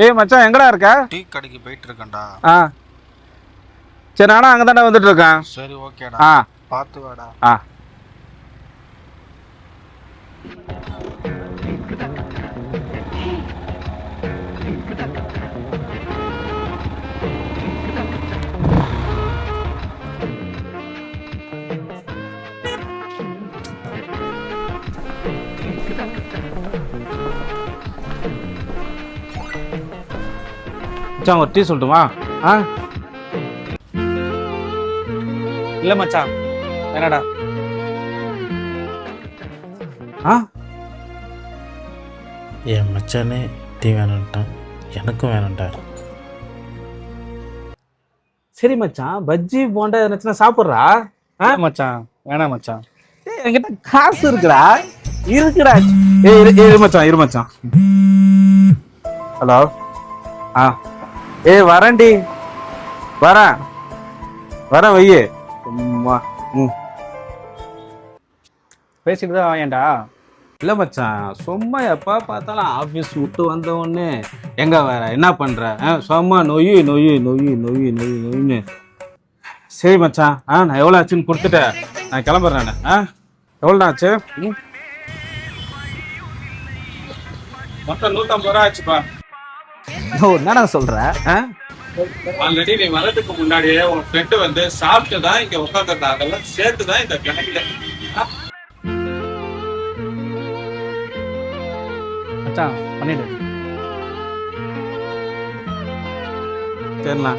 ஏய் மச்சான் எங்கடா இருக்க? டீ கடைக்கு போயிட்டு இருக்கேன்டா. ஆ சரி, நானும் அங்கே தானே வந்துட்டு இருக்கேன். சரி ஓகேடா. ஆ பார்த்து வாடா. ஆ மச்சான் ஒரு டீ சொல்லட்டுமா? ஆ இல்லை மச்சான் என்னடா? ஆ என் மச்சானே டீ வேணுன்ட்டான், எனக்கும் வேணும்டா. சரி மச்சான், பஜ்ஜி போண்டா எதுனா சாப்பிட்றா. ஆ மச்சான் வேணாம் மச்சான். ஏய் என்கிட்ட காசு இருக்குடா. ஏய் இரு மச்சான், இரு மச்சான். ஹலோ. ஆ ஏய் வரேன்டி, வரேன் வையே. சும்மா பேசிட்டு தான் வாங்கடா. இல்லை மச்சான், சும்மா எப்போ பார்த்தாலும் ஆஃபீஸ் விட்டு வந்த உடனே எங்கே வேற என்ன பண்ணுற? சும்மா நொய்ன்னு. சரி மச்சான், நான் எவ்வளோ ஆச்சுன்னு கொடுத்துட்டேன், நான் கிளம்புறேன். எவ்வளோண்ணா ஆச்சு? மொத்தம் 150 ரூபா ஆச்சுப்பா. என்னடா சொல்ற? ஆல்ரெடி நீ வரதுக்கு முன்னாடியே உன் ஃப்ரெண்டு வந்து சாப்பிட்டு தான் இங்க உட்காந்துருந்தா, அதெல்லாம் சேர்த்து தான் இந்த கணக்குல. மச்சான் பண்ணிடு. சரிண்ணா.